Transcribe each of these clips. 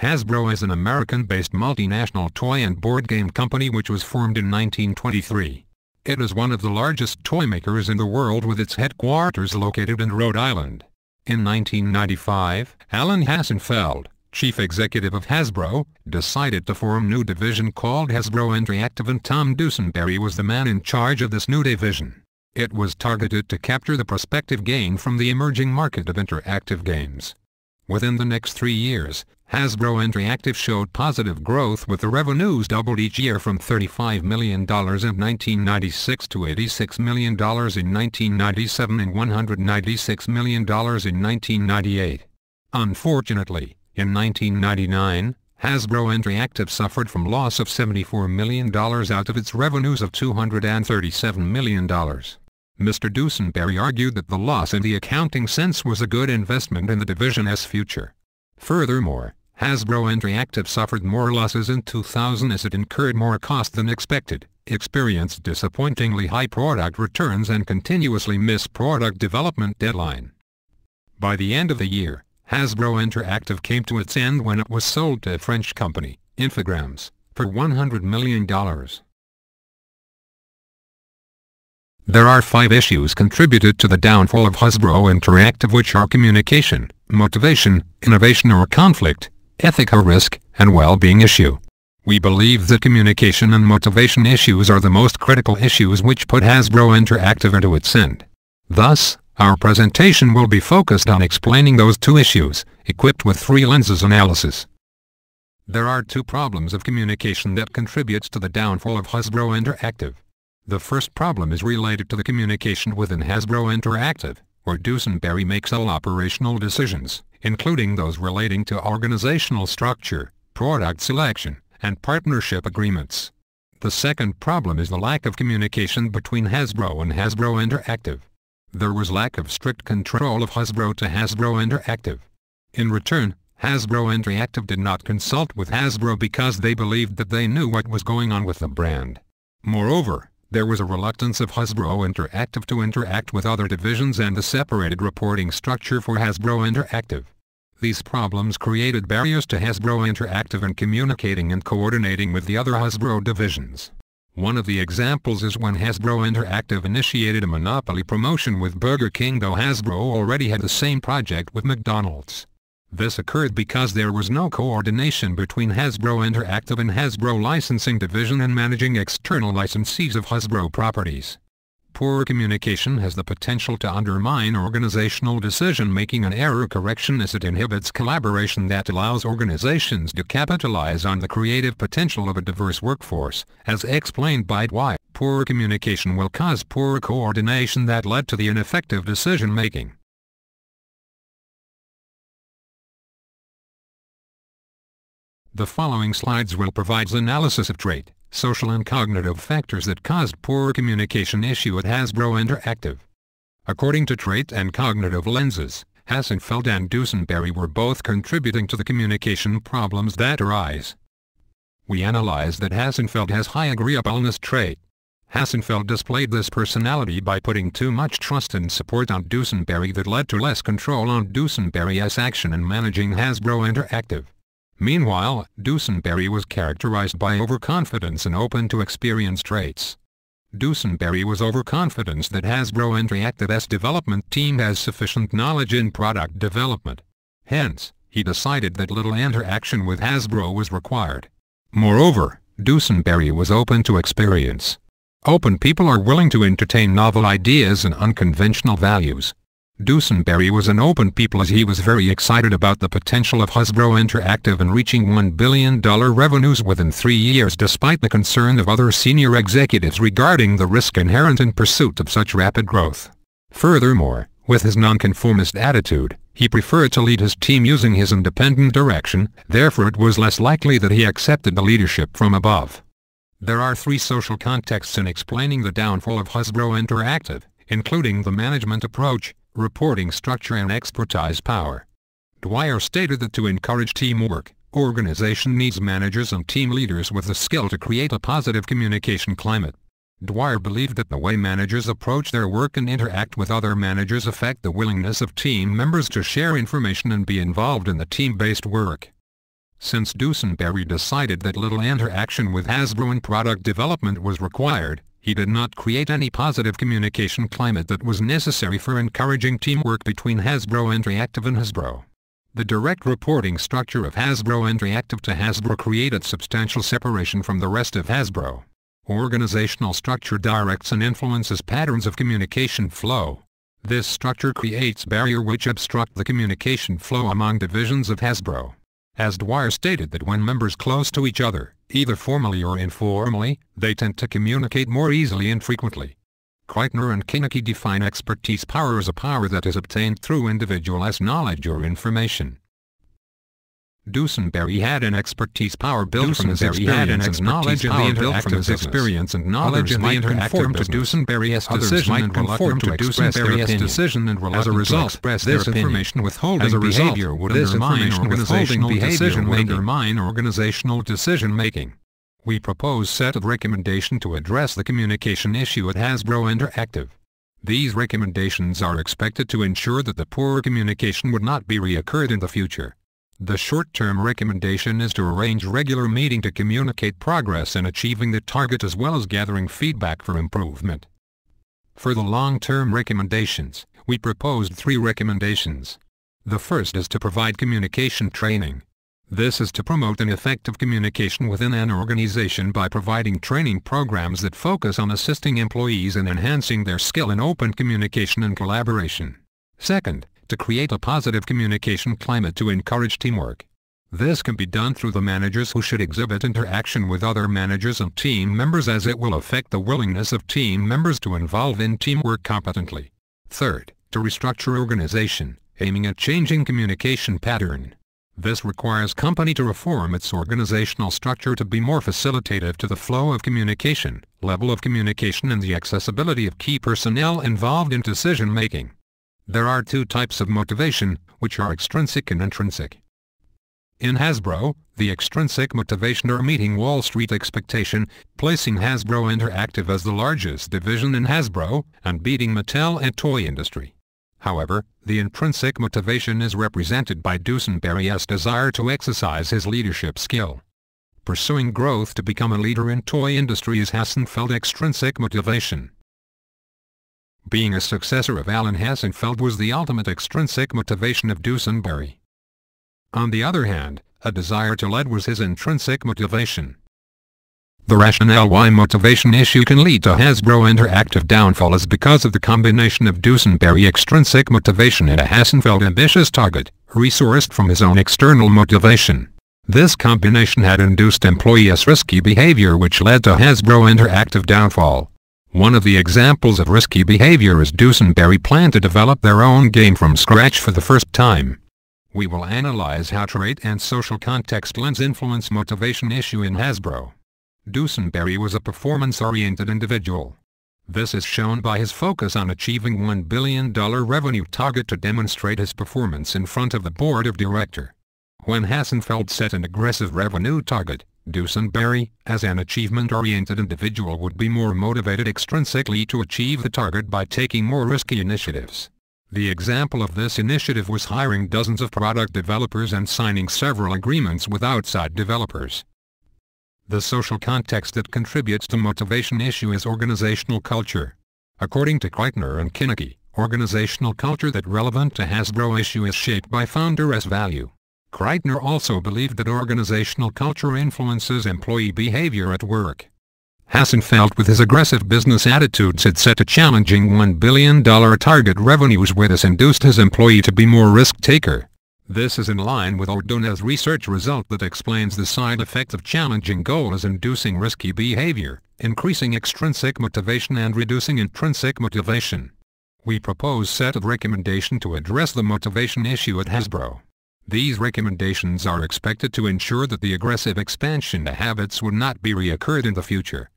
Hasbro is an American-based multinational toy and board game company which was formed in 1923. It is one of the largest toy makers in the world with its headquarters located in Rhode Island. In 1995, Alan Hassenfeld, chief executive of Hasbro, decided to form a new division called Hasbro Interactive, and Tom Dusenberry was the man in charge of this new division. It was targeted to capture the prospective gain from the emerging market of interactive games. Within the next 3 years, Hasbro Interactive showed positive growth, with the revenues doubled each year from $35 million in 1996 to $86 million in 1997 and $196 million in 1998. Unfortunately, in 1999, Hasbro Interactive suffered from loss of $74 million out of its revenues of $237 million. Mr. Dusenberry argued that the loss in the accounting sense was a good investment in the division's future. Furthermore, Hasbro Interactive suffered more losses in 2000 as it incurred more cost than expected, experienced disappointingly high product returns, and continuously missed product development deadline. By the end of the year, Hasbro Interactive came to its end when it was sold to a French company, Infogrames, for $100 million. There are 5 issues contributed to the downfall of Hasbro Interactive, which are communication, motivation, innovation or conflict, ethical risk, and well-being issue. We believe that communication and motivation issues are the most critical issues which put Hasbro Interactive into its end. Thus, our presentation will be focused on explaining those 2 issues, equipped with 3 lenses analysis. There are 2 problems of communication that contributes to the downfall of Hasbro Interactive. The first problem is related to the communication within Hasbro Interactive, where Dusenberry makes all operational decisions, including those relating to organizational structure, product selection, and partnership agreements. The second problem is the lack of communication between Hasbro and Hasbro Interactive. There was lack of strict control of Hasbro to Hasbro Interactive. In return, Hasbro Interactive did not consult with Hasbro because they believed that they knew what was going on with the brand. Moreover, there was a reluctance of Hasbro Interactive to interact with other divisions and the separated reporting structure for Hasbro Interactive. These problems created barriers to Hasbro Interactive in communicating and coordinating with the other Hasbro divisions. One of the examples is when Hasbro Interactive initiated a monopoly promotion with Burger King, though Hasbro already had the same project with McDonald's. This occurred because there was no coordination between Hasbro Interactive and Hasbro Licensing Division in managing external licensees of Hasbro properties. Poor communication has the potential to undermine organizational decision-making and error correction, as it inhibits collaboration that allows organizations to capitalize on the creative potential of a diverse workforce, as explained by Dwyer. Poor communication will cause poor coordination that led to the ineffective decision-making. The following slides will provide analysis of trait, social and cognitive factors that caused poor communication issue at Hasbro Interactive. According to trait and cognitive lenses, Hassenfeld and Dusenberry were both contributing to the communication problems that arise. We analyzed that Hassenfeld has high agreeableness trait. Hassenfeld displayed this personality by putting too much trust and support on Dusenberry that led to less control on Dusenberry's action in managing Hasbro Interactive. Meanwhile, Dusenberry was characterized by overconfidence and open to experience traits. Dusenberry was overconfident that Hasbro Interactive's development team has sufficient knowledge in product development. Hence, he decided that little interaction with Hasbro was required. Moreover, Dusenberry was open to experience. Open people are willing to entertain novel ideas and unconventional values. Dusenberry was an open people as he was very excited about the potential of Hasbro Interactive in reaching $1 billion revenues within 3 years, despite the concern of other senior executives regarding the risk inherent in pursuit of such rapid growth. Furthermore, with his nonconformist attitude, he preferred to lead his team using his independent direction, therefore it was less likely that he accepted the leadership from above. There are 3 social contexts in explaining the downfall of Hasbro Interactive, including the management approach, reporting structure and expertise power. Dwyer stated that to encourage teamwork, organization needs managers and team leaders with the skill to create a positive communication climate. Dwyer believed that the way managers approach their work and interact with other managers affect the willingness of team members to share information and be involved in the team-based work. Since Dusenberry decided that little interaction with Hasbro in product development was required, he did not create any positive communication climate that was necessary for encouraging teamwork between Hasbro Interactive and Hasbro. The direct reporting structure of Hasbro Interactive to Hasbro created substantial separation from the rest of Hasbro. Organizational structure directs and influences patterns of communication flow. This structure creates barriers which obstruct the communication flow among divisions of Hasbro. As Dwyer stated that when members close to each other, either formally or informally, they tend to communicate more easily and frequently. Kreitner and Kinnicky define expertise power as a power that is obtained through individualized knowledge or information. Dusenberry had an expertise power built from his experience and knowledge in the interactive experience and knowledge in the interactive to Dusenberry's decision and reluctant to express their opinion. As a result, this information withholding behavior would undermine organizational decision-making. We propose set of recommendations to address the communication issue at Hasbro Interactive. These recommendations are expected to ensure that the poor communication would not be reoccurred in the future. The short-term recommendation is to arrange regular meeting to communicate progress in achieving the target as well as gathering feedback for improvement. For the long-term recommendations, we proposed 3 recommendations. The first is to provide communication training. This is to promote an effective communication within an organization by providing training programs that focus on assisting employees in enhancing their skill in open communication and collaboration. Second, to create a positive communication climate to encourage teamwork. This can be done through the managers who should exhibit interaction with other managers and team members as it will affect the willingness of team members to involve in teamwork competently. Third, to restructure organization, aiming at changing communication pattern. This requires company to reform its organizational structure to be more facilitative to the flow of communication, level of communication and the accessibility of key personnel involved in decision-making. There are 2 types of motivation, which are extrinsic and intrinsic. In Hasbro, the extrinsic motivation are meeting Wall Street expectation, placing Hasbro Interactive as the largest division in Hasbro, and beating Mattel and toy industry. However, the intrinsic motivation is represented by Dusenberry's desire to exercise his leadership skill. Pursuing growth to become a leader in toy industry is Hassenfeld's extrinsic motivation. Being a successor of Alan Hassenfeld was the ultimate extrinsic motivation of Dusenberry. On the other hand, a desire to lead was his intrinsic motivation. The rationale why motivation issue can lead to Hasbro Interactive downfall is because of the combination of Dusenberry extrinsic motivation and a Hassenfeld ambitious target, resourced from his own external motivation. This combination had induced employees' risky behavior which led to Hasbro Interactive downfall. One of the examples of risky behavior is Dusenberry planned to develop their own game from scratch for the first time. We will analyze how trait and social context lens influence motivation issue in Hasbro. Dusenberry was a performance-oriented individual. This is shown by his focus on achieving $1 billion revenue target to demonstrate his performance in front of the board of directors. When Hassenfeld set an aggressive revenue target, Dusenberry, as an achievement-oriented individual, would be more motivated extrinsically to achieve the target by taking more risky initiatives. The example of this initiative was hiring dozens of product developers and signing several agreements with outside developers. The social context that contributes to motivation issue is organizational culture. According to Kreitner and Kinnicky, organizational culture that relevant to Hasbro issue is shaped by founder's value. Kreitner also believed that organizational culture influences employee behavior at work. Hassenfeld, with his aggressive business attitudes, had set a challenging $1 billion target revenues where this induced his employee to be more risk-taker. This is in line with O'Donnell's research result that explains the side effect of challenging goal as inducing risky behavior, increasing extrinsic motivation and reducing intrinsic motivation. We propose set of recommendations to address the motivation issue at Hasbro. These recommendations are expected to ensure that the aggressive expansion to habits would not be reoccurred in the future.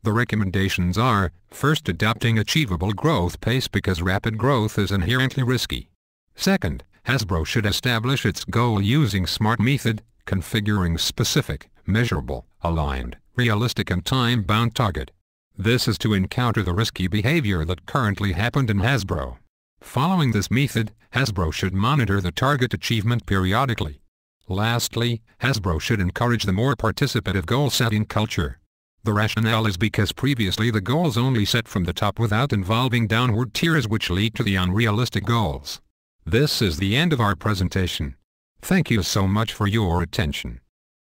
The recommendations are, first, adopting achievable growth pace because rapid growth is inherently risky. Second, Hasbro should establish its goal using SMART method, configuring specific, measurable, aligned, realistic and time-bound target. This is to encounter the risky behavior that currently happened in Hasbro. Following this method, Hasbro should monitor the target achievement periodically. Lastly, Hasbro should encourage the more participative goal-setting culture. The rationale is because previously the goals only set from the top without involving downward tiers which lead to the unrealistic goals. This is the end of our presentation. Thank you so much for your attention.